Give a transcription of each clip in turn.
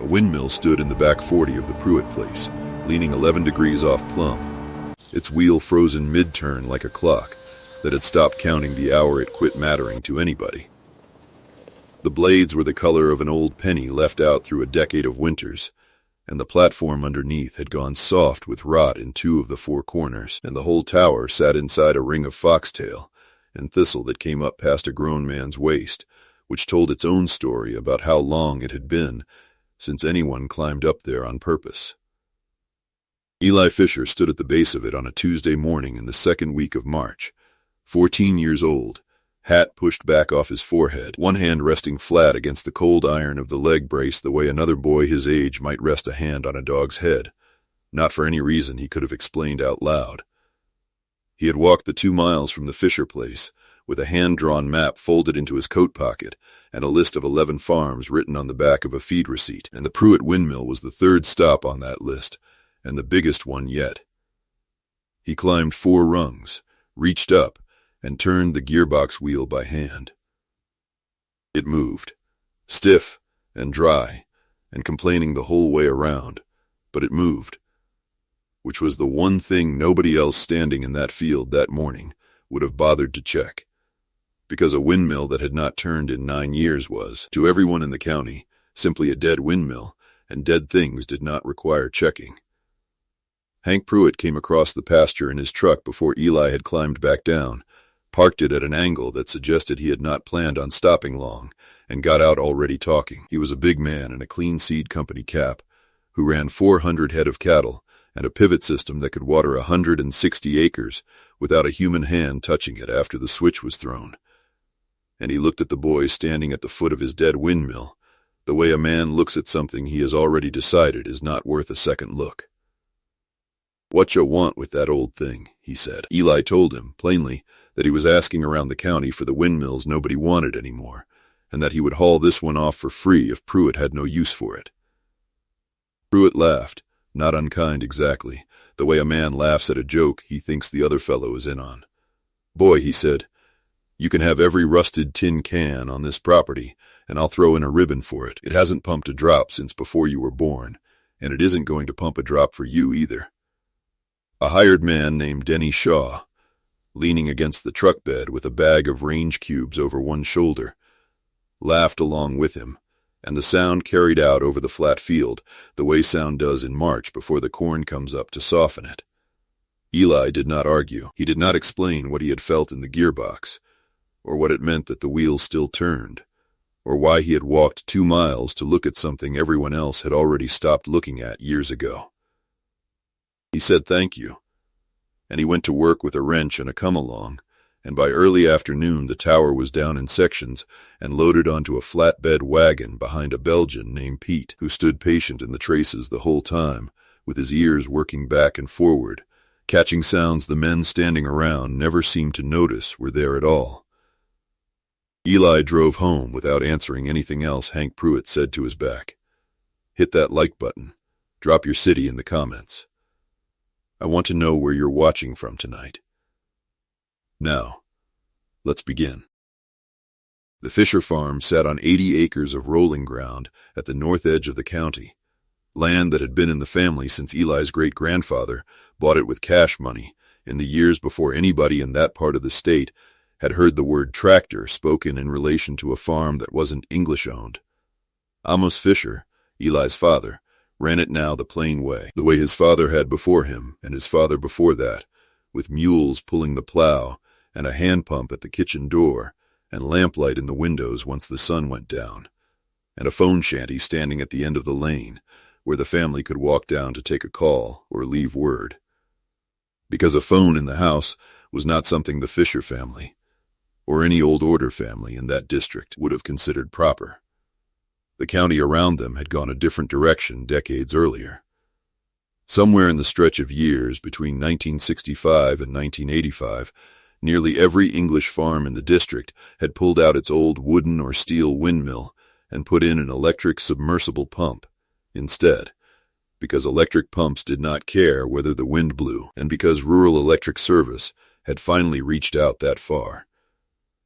A windmill stood in the back 40 of the Pruitt place, leaning 11 degrees off plumb, its wheel frozen mid-turn like a clock that had stopped counting the hour it quit mattering to anybody. The blades were the color of an old penny left out through a decade of winters, and the platform underneath had gone soft with rot in 2 of the 4 corners, and the whole tower sat inside a ring of foxtail and thistle that came up past a grown man's waist, which told its own story about how long it had been since anyone climbed up there on purpose. Eli Fisher stood at the base of it on a Tuesday morning in the 2nd week of March, 14 years old, hat pushed back off his forehead, one hand resting flat against the cold iron of the leg brace the way another boy his age might rest a hand on a dog's head, not for any reason he could have explained out loud. He had walked the 2 miles from the Fisher place, with a hand-drawn map folded into his coat pocket and a list of 11 farms written on the back of a feed receipt, and the Pruitt windmill was the 3rd stop on that list, and the biggest one yet. He climbed 4 rungs, reached up, and turned the gearbox wheel by hand. It moved, stiff and dry, and complaining the whole way around, but it moved, which was the one thing nobody else standing in that field that morning would have bothered to check, because a windmill that had not turned in 9 years was, to everyone in the county, simply a dead windmill, and dead things did not require checking. Hank Pruitt came across the pasture in his truck before Eli had climbed back down, parked it at an angle that suggested he had not planned on stopping long, and got out already talking. He was a big man in a clean seed company cap, who ran 400 head of cattle and a pivot system that could water 160 acres without a human hand touching it after the switch was thrown. And he looked at the boy standing at the foot of his dead windmill, the way a man looks at something he has already decided is not worth a second look. "What you want with that old thing?" he said. Eli told him, plainly, that he was asking around the county for the windmills nobody wanted anymore, and that he would haul this one off for free if Pruitt had no use for it. Pruitt laughed, not unkind exactly, the way a man laughs at a joke he thinks the other fellow is in on. "Boy," he said, "you can have every rusted tin can on this property, and I'll throw in a ribbon for it. It hasn't pumped a drop since before you were born, and it isn't going to pump a drop for you either." A hired man named Denny Shaw, leaning against the truck bed with a bag of range cubes over one shoulder, laughed along with him, and the sound carried out over the flat field the way sound does in March before the corn comes up to soften it. Eli did not argue. He did not explain what he had felt in the gearbox, or what it meant that the wheel still turned, or why he had walked 2 miles to look at something everyone else had already stopped looking at years ago. He said thank you, and he went to work with a wrench and a come-along, and by early afternoon the tower was down in sections and loaded onto a flatbed wagon behind a Belgian named Pete, who stood patient in the traces the whole time, with his ears working back and forward, catching sounds the men standing around never seemed to notice were there at all. Eli drove home without answering anything else Hank Pruitt said to his back. "Hit that like button. Drop your city in the comments. I want to know where you're watching from tonight. Now, let's begin." The Fisher farm sat on 80 acres of rolling ground at the north edge of the county, land that had been in the family since Eli's great-grandfather bought it with cash money in the years before anybody in that part of the state had heard the word tractor spoken in relation to a farm that wasn't English-owned. Amos Fisher, Eli's father, ran it now the plain way, the way his father had before him and his father before that, with mules pulling the plow and a hand pump at the kitchen door and lamplight in the windows once the sun went down, and a phone shanty standing at the end of the lane where the family could walk down to take a call or leave word. Because a phone in the house was not something the Fisher family, or any old order family in that district, would have considered proper. The county around them had gone a different direction decades earlier. Somewhere in the stretch of years between 1965 and 1985, nearly every English farm in the district had pulled out its old wooden or steel windmill and put in an electric submersible pump instead, because electric pumps did not care whether the wind blew, and because rural electric service had finally reached out that far,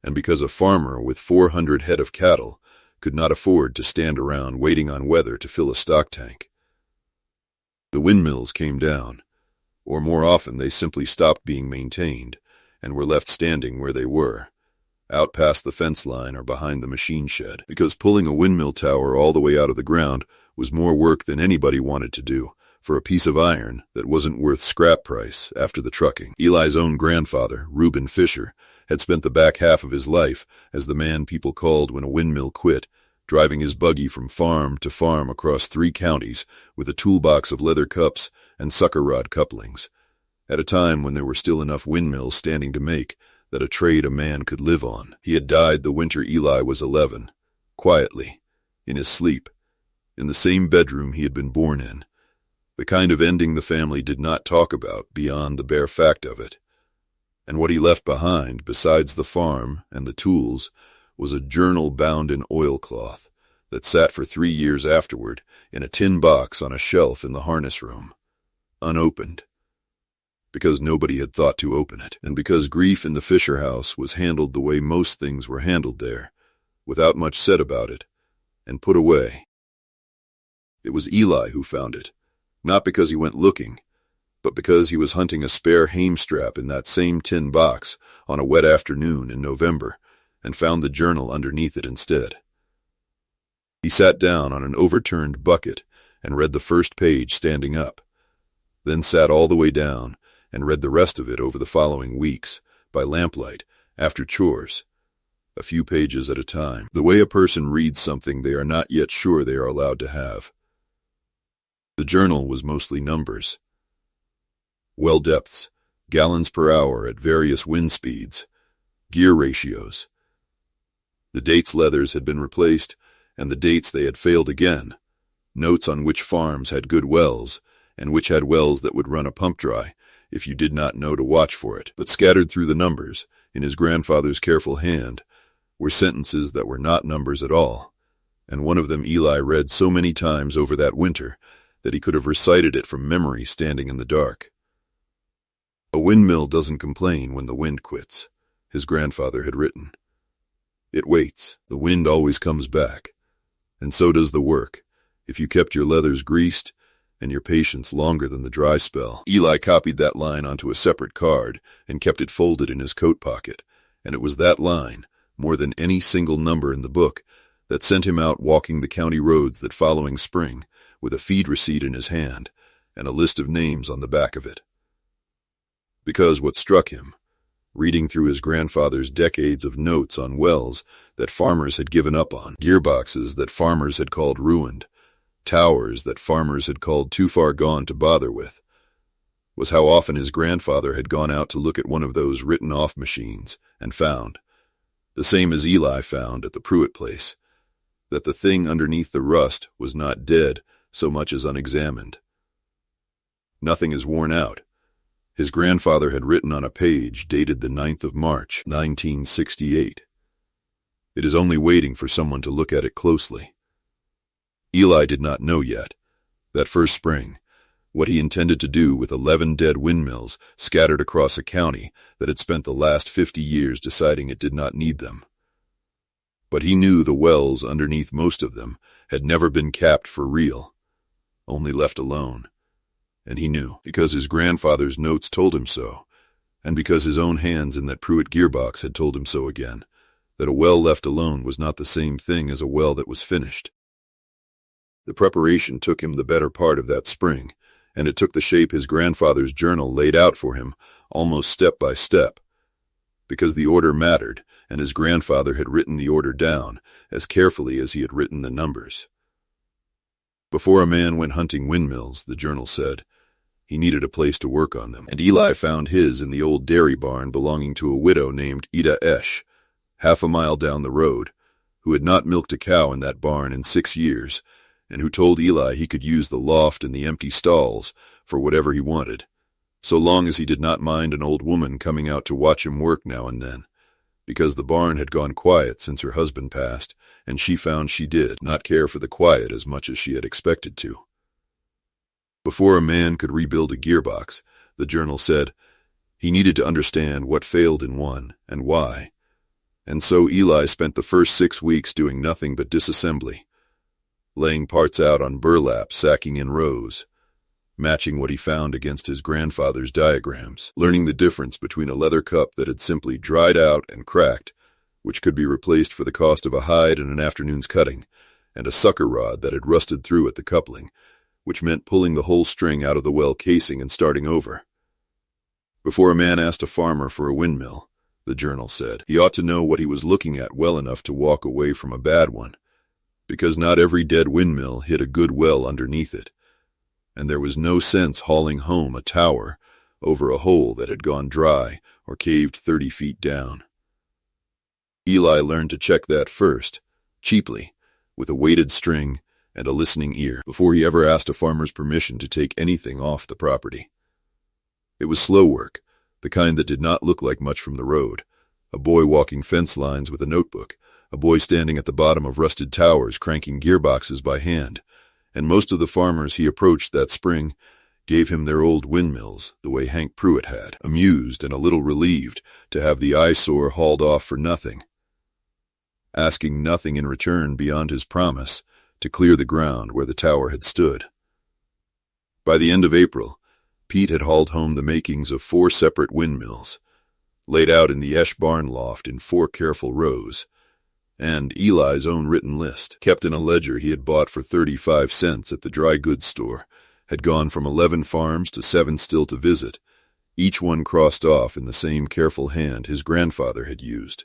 and because a farmer with 400 head of cattle could not afford to stand around waiting on weather to fill a stock tank. The windmills came down, or more often they simply stopped being maintained and were left standing where they were, out past the fence line or behind the machine shed, because pulling a windmill tower all the way out of the ground was more work than anybody wanted to do for a piece of iron that wasn't worth scrap price after the trucking. Eli's own grandfather, Reuben Fisher, had spent the back half of his life as the man people called when a windmill quit, driving his buggy from farm to farm across 3 counties with a toolbox of leather cups and sucker rod couplings, at a time when there were still enough windmills standing to make that a trade a man could live on. He had died the winter Eli was 11, quietly, in his sleep, in the same bedroom he had been born in, the kind of ending the family did not talk about beyond the bare fact of it. And what he left behind, besides the farm and the tools, was a journal bound in oilcloth that sat for 3 years afterward in a tin box on a shelf in the harness room, unopened, because nobody had thought to open it, and because grief in the Fisher house was handled the way most things were handled there, without much said about it, and put away. It was Eli who found it, not because he went looking, but because he was hunting a spare hamestrap in that same tin box on a wet afternoon in November, and found the journal underneath it instead. He sat down on an overturned bucket and read the first page standing up, then sat all the way down and read the rest of it over the following weeks, by lamplight, after chores, a few pages at a time, the way a person reads something they are not yet sure they are allowed to have. The journal was mostly numbers. Well depths, gallons per hour at various wind speeds, gear ratios. The dates leathers had been replaced, and the dates they had failed again, notes on which farms had good wells, and which had wells that would run a pump dry, if you did not know to watch for it. But scattered through the numbers, in his grandfather's careful hand, were sentences that were not numbers at all, and one of them Eli read so many times over that winter that he could have recited it from memory standing in the dark. A windmill doesn't complain when the wind quits, his grandfather had written. It waits. The wind always comes back, and so does the work, if you kept your leathers greased and your patience longer than the dry spell. Eli copied that line onto a separate card and kept it folded in his coat pocket, and it was that line, more than any single number in the book, that sent him out walking the county roads that following spring, with a feed receipt in his hand and a list of names on the back of it. Because what struck him, reading through his grandfather's decades of notes on wells that farmers had given up on, gearboxes that farmers had called ruined, towers that farmers had called too far gone to bother with, was how often his grandfather had gone out to look at one of those written-off machines and found, the same as Eli found at the Pruitt place, that the thing underneath the rust was not dead so much as unexamined. Nothing is worn out. His grandfather had written on a page dated the 9th of March, 1968. It is only waiting for someone to look at it closely. Eli did not know yet, that first spring, what he intended to do with 11 dead windmills scattered across a county that had spent the last 50 years deciding it did not need them. But he knew the wells underneath most of them had never been capped for real, only left alone. And he knew, because his grandfather's notes told him so, and because his own hands in that Pruitt gearbox had told him so again, that a well left alone was not the same thing as a well that was finished. The preparation took him the better part of that spring, and it took the shape his grandfather's journal laid out for him, almost step by step, because the order mattered, and his grandfather had written the order down as carefully as he had written the numbers. Before a man went hunting windmills, the journal said, he needed a place to work on them, and Eli found his in the old dairy barn belonging to a widow named Ida Esch, half a mile down the road, who had not milked a cow in that barn in 6 years, and who told Eli he could use the loft and the empty stalls for whatever he wanted, so long as he did not mind an old woman coming out to watch him work now and then, because the barn had gone quiet since her husband passed, and she found she did not care for the quiet as much as she had expected to. Before a man could rebuild a gearbox, the journal said, he needed to understand what failed in one and why, And so Eli spent the first 6 weeks doing nothing but disassembly, laying parts out on burlap, sacking in rows, matching what he found against his grandfather's diagrams, learning the difference between a leather cup that had simply dried out and cracked, which could be replaced for the cost of a hide and an afternoon's cutting, and a sucker rod that had rusted through at the coupling, which meant pulling the whole string out of the well casing and starting over. Before a man asked a farmer for a windmill, the journal said, he ought to know what he was looking at well enough to walk away from a bad one, because not every dead windmill hid a good well underneath it, and there was no sense hauling home a tower over a hole that had gone dry or caved 30 feet down. Eli learned to check that first, cheaply, with a weighted string and a listening ear, before he ever asked a farmer's permission to take anything off the property. It was slow work, the kind that did not look like much from the road. A boy walking fence lines with a notebook, a boy standing at the bottom of rusted towers cranking gearboxes by hand, and most of the farmers he approached that spring gave him their old windmills the way Hank Pruitt had, amused and a little relieved to have the eyesore hauled off for nothing, asking nothing in return beyond his promise to clear the ground where the tower had stood. By the end of April, Pete had hauled home the makings of 4 separate windmills, laid out in the Esch barn loft in 4 careful rows, and Eli's own written list, kept in a ledger he had bought for 35 cents at the dry goods store, had gone from 11 farms to 7 still to visit, each one crossed off in the same careful hand his grandfather had used,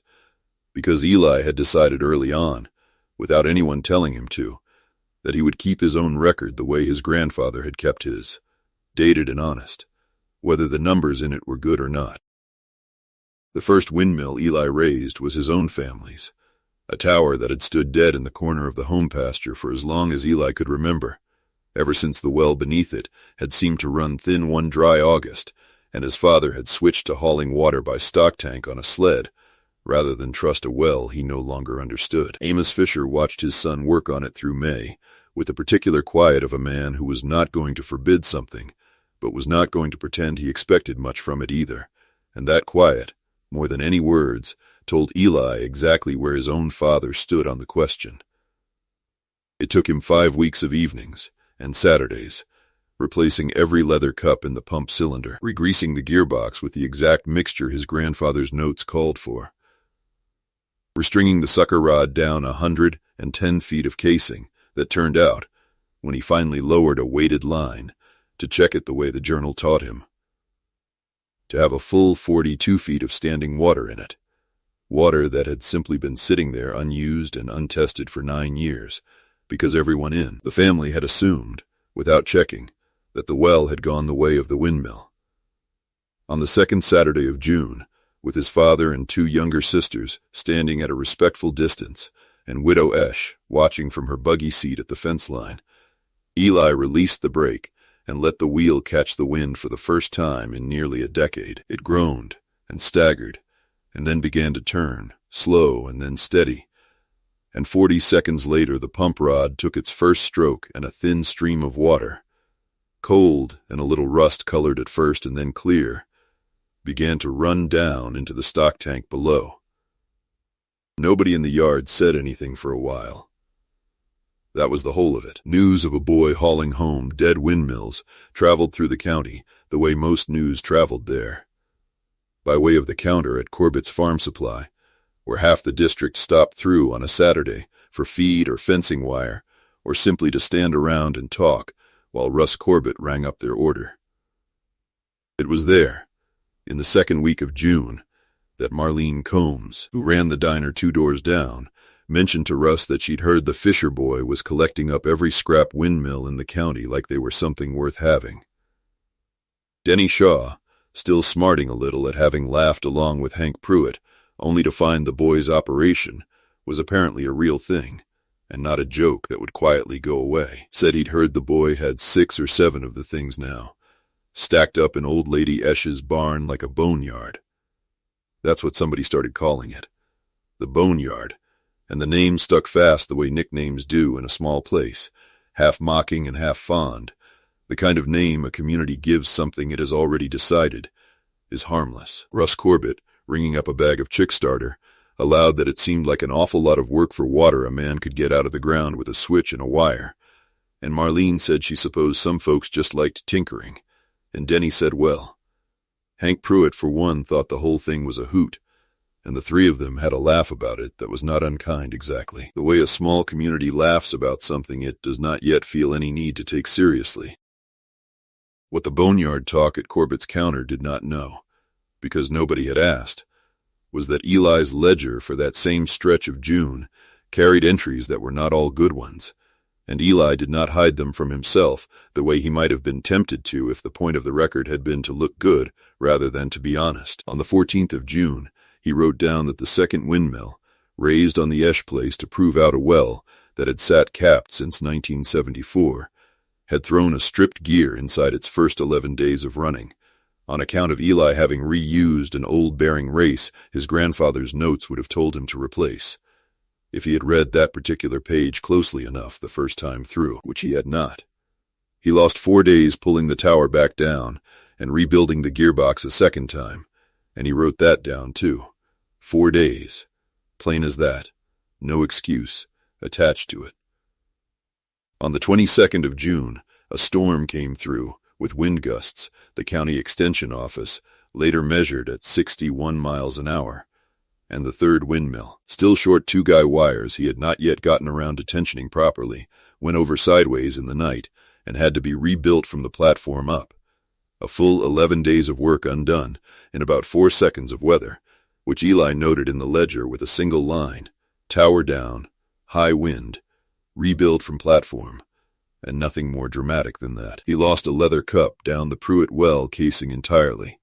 because Eli had decided early on, without anyone telling him to, that he would keep his own record the way his grandfather had kept his, dated and honest, whether the numbers in it were good or not. The first windmill Eli raised was his own family's, a tower that had stood dead in the corner of the home pasture for as long as Eli could remember, ever since the well beneath it had seemed to run thin one dry August, and his father had switched to hauling water by stock tank on a sled, rather than trust a well he no longer understood. Amos Fisher watched his son work on it through May, with the particular quiet of a man who was not going to forbid something, but was not going to pretend he expected much from it either, and that quiet, more than any words, told Eli exactly where his own father stood on the question. It took him 5 weeks of evenings and Saturdays, replacing every leather cup in the pump cylinder, regreasing the gearbox with the exact mixture his grandfather's notes called for, restringing the sucker rod down 110 feet of casing that turned out, when he finally lowered a weighted line, to check it the way the journal taught him, to have a full 42 feet of standing water in it, water that had simply been sitting there unused and untested for 9 years, because everyone in the family had assumed, without checking, that the well had gone the way of the windmill. On the second Saturday of June, with his father and 2 younger sisters standing at a respectful distance, and Widow Esch watching from her buggy seat at the fence line, Eli released the brake and let the wheel catch the wind for the first time in nearly a decade. It groaned and staggered, and then began to turn, slow and then steady, and 40 seconds later the pump rod took its first stroke and a thin stream of water, cold and a little rust-colored at first and then clear, began to run down into the stock tank below. Nobody in the yard said anything for a while. That was the whole of it. News of a boy hauling home dead windmills traveled through the county the way most news traveled there, by way of the counter at Corbett's Farm Supply, where half the district stopped through on a Saturday for feed or fencing wire, or simply to stand around and talk while Russ Corbett rang up their order. It was there, in the second week of June, that Marlene Combs, who ran the diner 2 doors down, mentioned to Russ that she'd heard the Fisher boy was collecting up every scrap windmill in the county like they were something worth having. Denny Shaw, still smarting a little at having laughed along with Hank Pruitt, only to find the boy's operation was apparently a real thing, and not a joke that would quietly go away, said he'd heard the boy had 6 or 7 of the things now, stacked up in old lady Esch's barn like a boneyard. That's what somebody started calling it, the boneyard, and the name stuck fast the way nicknames do in a small place, half mocking and half fond, the kind of name a community gives something it has already decided is harmless. Russ Corbett, ringing up a bag of chick starter, aloud that it seemed like an awful lot of work for water a man could get out of the ground with a switch and a wire. And Marlene said she supposed some folks just liked tinkering. And Denny said, well. Hank Pruitt, for one, thought the whole thing was a hoot, and the three of them had a laugh about it that was not unkind exactly, the way a small community laughs about something it does not yet feel any need to take seriously. What the boneyard talk at Corbett's counter did not know, because nobody had asked, was that Eli's ledger for that same stretch of June carried entries that were not all good ones, and Eli did not hide them from himself the way he might have been tempted to if the point of the record had been to look good rather than to be honest. On the 14th of June, he wrote down that the second windmill, raised on the Esch place to prove out a well that had sat capped since 1974, had thrown a stripped gear inside its first 11 days of running, on account of Eli having reused an old bearing race his grandfather's notes would have told him to replace, if he had read that particular page closely enough the first time through, which he had not. He lost 4 days pulling the tower back down and rebuilding the gearbox a second time, and he wrote that down too. 4 days. Plain as that. No excuse attached to it. On the 22nd of June, a storm came through, with wind gusts the county extension office later measured at 61 miles an hour, and the third windmill, still short 2-guy wires he had not yet gotten around to tensioning properly, went over sideways in the night and had to be rebuilt from the platform up. A full 11 days of work undone in about 4 seconds of weather, which Eli noted in the ledger with a single line: tower down, high wind, rebuild from platform, and nothing more dramatic than that. He lost a leather cup down the Pruitt well casing entirely,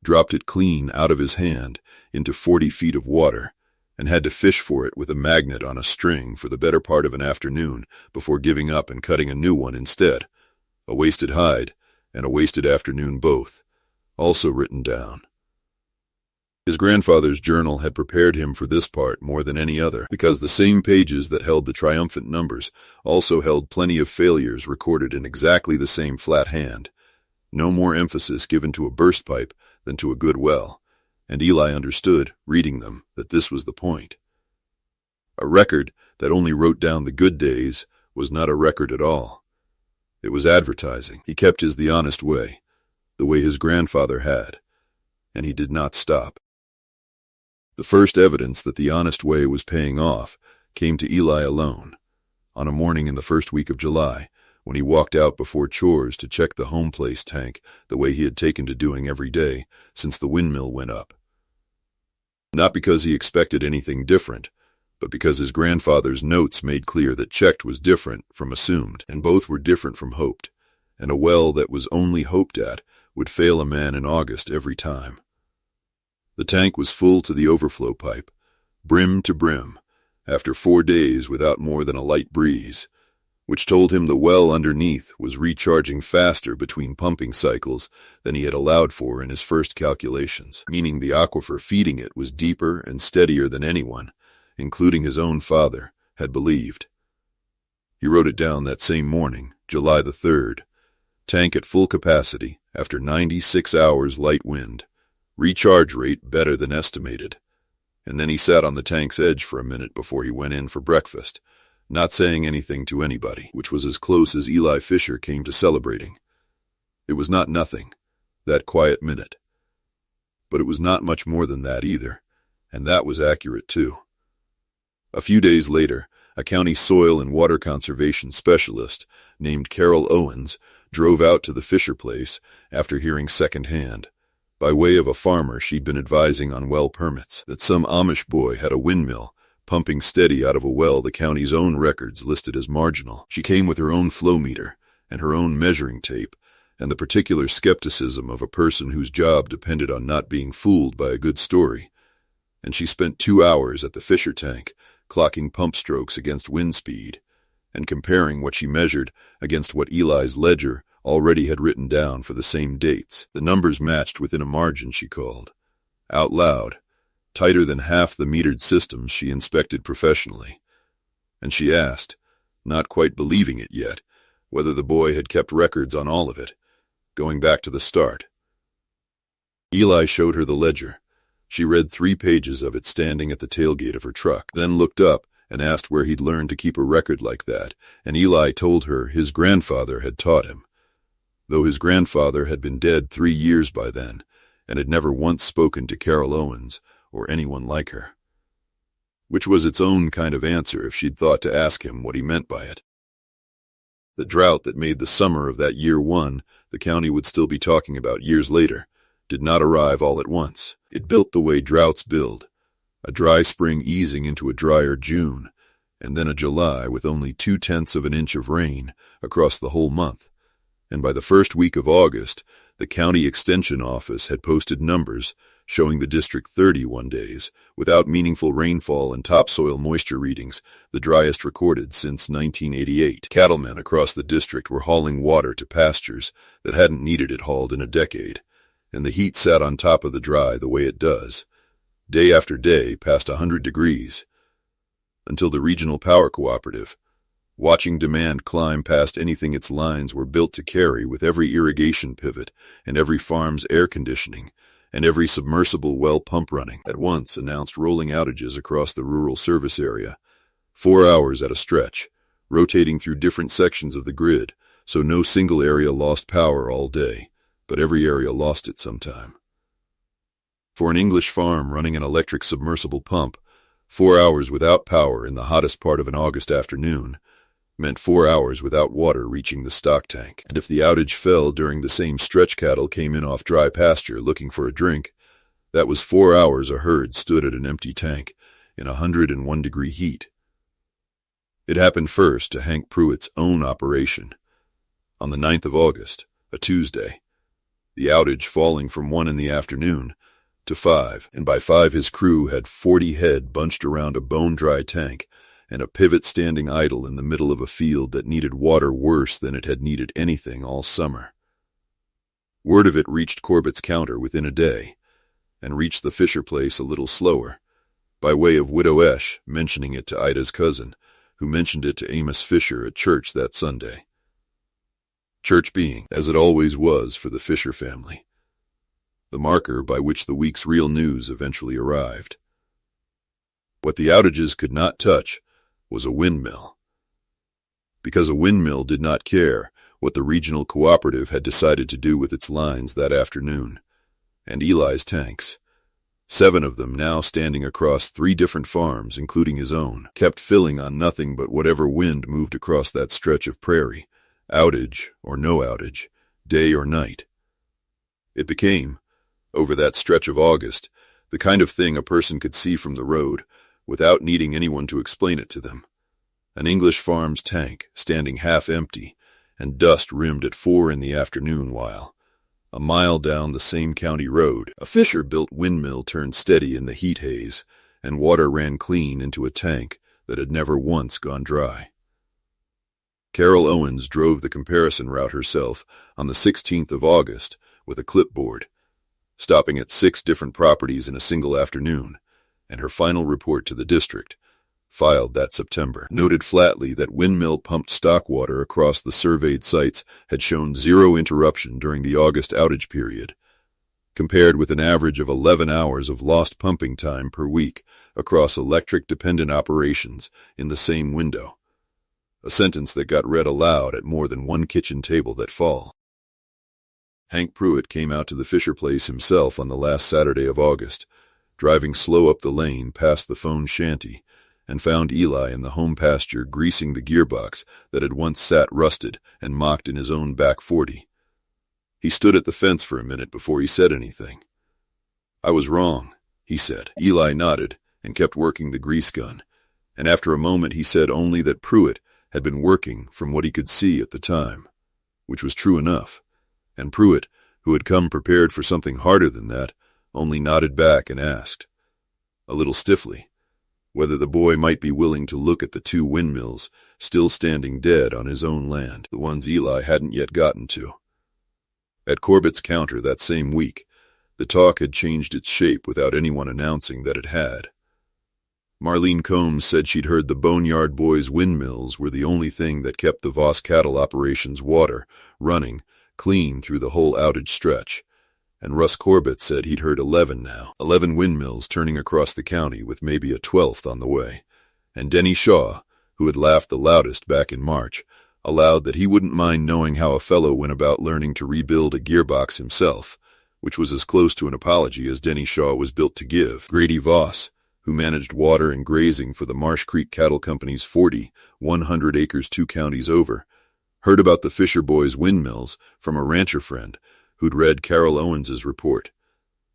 dropped it clean out of his hand into 40 feet of water, and had to fish for it with a magnet on a string for the better part of an afternoon before giving up and cutting a new one instead. A wasted hide and a wasted afternoon both, also written down. His grandfather's journal had prepared him for this part more than any other, because the same pages that held the triumphant numbers also held plenty of failures recorded in exactly the same flat hand. No more emphasis given to a burst pipe than to a good well, and Eli understood, reading them, that this was the point. A record that only wrote down the good days was not a record at all. It was advertising. He kept his the honest way, the way his grandfather had, and he did not stop. The first evidence that the honest way was paying off came to Eli alone, on a morning in the first week of July, when he walked out before chores to check the home place tank the way he had taken to doing every day since the windmill went up. Not because he expected anything different, but because his grandfather's notes made clear that checked was different from assumed, and both were different from hoped, and a well that was only hoped at would fail a man in August every time. The tank was full to the overflow pipe, brim to brim, after 4 days without more than a light breeze, which told him the well underneath was recharging faster between pumping cycles than he had allowed for in his first calculations, meaning the aquifer feeding it was deeper and steadier than anyone, including his own father, had believed. He wrote it down that same morning, July the 3rd, tank at full capacity after 96 hours light wind. Recharge rate better than estimated. And then he sat on the tank's edge for a minute before he went in for breakfast, not saying anything to anybody, which was as close as Eli Fisher came to celebrating. It was not nothing, that quiet minute. But it was not much more than that either, and that was accurate too. A few days later, a county soil and water conservation specialist named Carol Owens drove out to the Fisher place after hearing secondhand, by way of a farmer she'd been advising on well permits, that some Amish boy had a windmill pumping steady out of a well the county's own records listed as marginal. She came with her own flow meter and her own measuring tape and the particular skepticism of a person whose job depended on not being fooled by a good story, and she spent 2 hours at the Fisher tank clocking pump strokes against wind speed and comparing what she measured against what Eli's ledger already had written down for the same dates. The numbers matched within a margin she called, out loud, tighter than half the metered systems she inspected professionally. And she asked, not quite believing it yet, whether the boy had kept records on all of it, going back to the start. Eli showed her the ledger, She read 3 pages of it standing at the tailgate of her truck, then looked up and asked where he'd learned to keep a record like that, and Eli told her his grandfather had taught him, though his grandfather had been dead 3 years by then and had never once spoken to Carol Owens or anyone like her. Which was its own kind of answer if she'd thought to ask him what he meant by it. The drought that made the summer of that year one the county would still be talking about years later did not arrive all at once. It built the way droughts build, a dry spring easing into a drier June, and then a July with only 0.2 of an inch of rain across the whole month. And by the first week of August, the county extension office had posted numbers showing the district 31 days without meaningful rainfall and topsoil moisture readings, the driest recorded since 1988. Cattlemen across the district were hauling water to pastures that hadn't needed it hauled in a decade, and the heat sat on top of the dry the way it does, day after day past 100 degrees, until the regional power cooperative, watching demand climb past anything its lines were built to carry with every irrigation pivot and every farm's air conditioning and every submersible well pump running, at once announced rolling outages across the rural service area, 4 hours at a stretch, rotating through different sections of the grid, so no single area lost power all day, but every area lost it sometime. For an English farm running an electric submersible pump, 4 hours without power in the hottest part of an August afternoon meant 4 hours without water reaching the stock tank. And if the outage fell during the same stretch cattle came in off dry pasture looking for a drink, that was 4 hours a herd stood at an empty tank in 101-degree heat. It happened first to Hank Pruitt's own operation. On the 9th of August, a Tuesday, the outage falling from 1 in the afternoon to 5, and by 5 his crew had 40 head bunched around a bone-dry tank and a pivot standing idle in the middle of a field that needed water worse than it had needed anything all summer. Word of it reached Corbett's counter within a day, and reached the Fisher place a little slower, by way of Widow Esch mentioning it to Ida's cousin, who mentioned it to Amos Fisher at church that Sunday. Church being, as it always was for the Fisher family, the marker by which the week's real news eventually arrived. What the outages could not touch was a windmill, because a windmill did not care what the regional cooperative had decided to do with its lines that afternoon, and Eli's tanks, 7 of them now standing across 3 different farms, including his own, kept filling on nothing but whatever wind moved across that stretch of prairie, outage or no outage, day or night. It became, over that stretch of August, the kind of thing a person could see from the road without needing anyone to explain it to them. An English farm's tank, standing half empty, and dust rimmed at 4 in the afternoon while, a mile down the same county road, a Fisher-built windmill turned steady in the heat haze, and water ran clean into a tank that had never once gone dry. Carol Owens drove the comparison route herself on the 16th of August with a clipboard, stopping at 6 different properties in a single afternoon, and her final report to the district, filed that September, noted flatly that windmill-pumped stock water across the surveyed sites had shown 0 interruption during the August outage period, compared with an average of 11 hours of lost pumping time per week across electric-dependent operations in the same window, a sentence that got read aloud at more than one kitchen table that fall. Hank Pruitt came out to the Fisher place himself on the last Saturday of August, driving slow up the lane past the phone shanty, and found Eli in the home pasture greasing the gearbox that had once sat rusted and mocked in his own back 40. He stood at the fence for a minute before he said anything. "I was wrong," he said. Eli nodded and kept working the grease gun, and after a moment he said only that Pruitt had been working from what he could see at the time, which was true enough, and Pruitt, who had come prepared for something harder than that, only nodded back and asked, a little stiffly, whether the boy might be willing to look at the 2 windmills still standing dead on his own land, the ones Eli hadn't yet gotten to. At Corbett's counter that same week, the talk had changed its shape without anyone announcing that it had. Marlene Combs said she'd heard the Boneyard Boys' windmills were the only thing that kept the Voss cattle operations water running clean through the whole outage stretch, And Russ Corbett said he'd heard 11 now. 11 windmills turning across the county with maybe a 12th on the way. And Denny Shaw, who had laughed the loudest back in March, allowed that he wouldn't mind knowing how a fellow went about learning to rebuild a gearbox himself, which was as close to an apology as Denny Shaw was built to give. Grady Voss, who managed water and grazing for the Marsh Creek Cattle Company's 100 acres 2 counties over, heard about the Fisher Boys windmills from a rancher friend who'd read Carol Owens's report,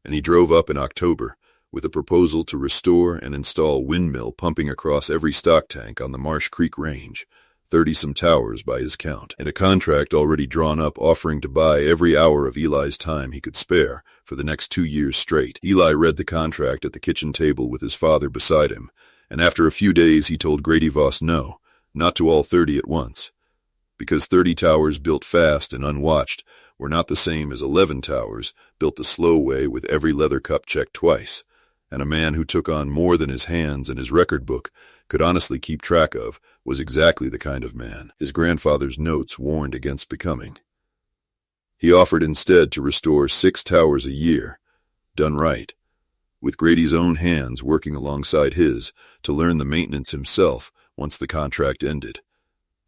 and he drove up in October with a proposal to restore and install windmill pumping across every stock tank on the Marsh Creek Range, 30-some towers by his count, and a contract already drawn up offering to buy every hour of Eli's time he could spare for the next 2 years straight. Eli read the contract at the kitchen table with his father beside him, and after a few days he told Grady Voss no, not to all 30 at once, because 30 towers built fast and unwatched were not the same as 11 towers built the slow way with every leather cup checked twice, and a man who took on more than his hands and his record book could honestly keep track of was exactly the kind of man his grandfather's notes warned against becoming. He offered instead to restore 6 towers a year, done right, with Grady's own hands working alongside his to learn the maintenance himself once the contract ended.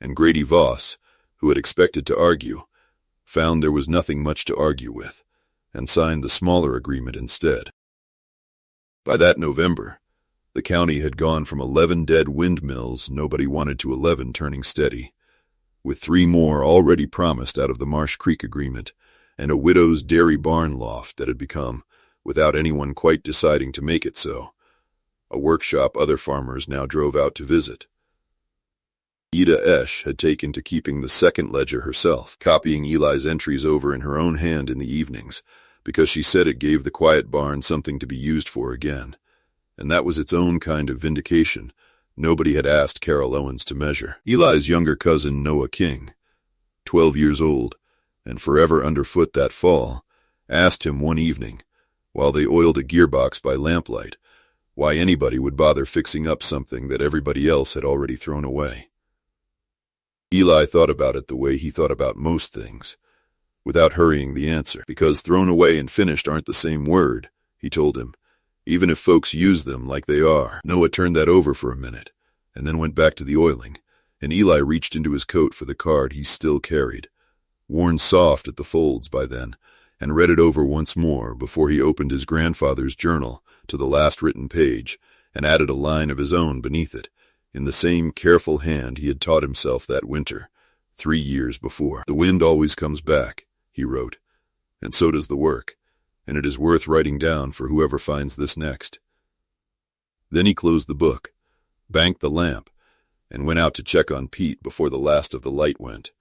And Grady Voss, who had expected to argue, found there was nothing much to argue with, and signed the smaller agreement instead. By that November, the county had gone from 11 dead windmills nobody wanted to 11 turning steady, with 3 more already promised out of the Marsh Creek agreement, and a widow's dairy barn loft that had become, without anyone quite deciding to make it so, a workshop other farmers now drove out to visit. Ida Esch had taken to keeping the second ledger herself, copying Eli's entries over in her own hand in the evenings, because she said it gave the quiet barn something to be used for again, and that was its own kind of vindication nobody had asked Carol Owens to measure. Eli's younger cousin Noah King, 12 years old, and forever underfoot that fall, asked him one evening, while they oiled a gearbox by lamplight, why anybody would bother fixing up something that everybody else had already thrown away. Eli thought about it the way he thought about most things, without hurrying the answer, because thrown away and finished aren't the same word, he told him, even if folks use them like they are. Noah turned that over for a minute, and then went back to the oiling, and Eli reached into his coat for the card he still carried, worn soft at the folds by then, and read it over once more before he opened his grandfather's journal to the last written page and added a line of his own beneath it, in the same careful hand he had taught himself that winter, 3 years before. "The wind always comes back," he wrote, "and so does the work, and it is worth writing down for whoever finds this next." Then he closed the book, banked the lamp, and went out to check on Pete before the last of the light went,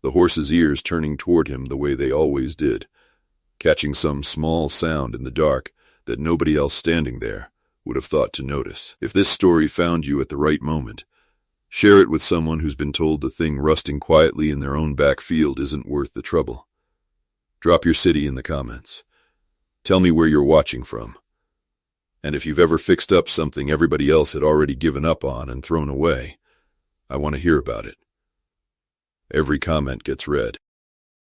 the horse's ears turning toward him the way they always did, catching some small sound in the dark that nobody else standing there would have thought to notice. If this story found you at the right moment, share it with someone who's been told the thing rusting quietly in their own back field isn't worth the trouble. Drop your city in the comments. Tell me where you're watching from. And if you've ever fixed up something everybody else had already given up on and thrown away, I want to hear about it. Every comment gets read.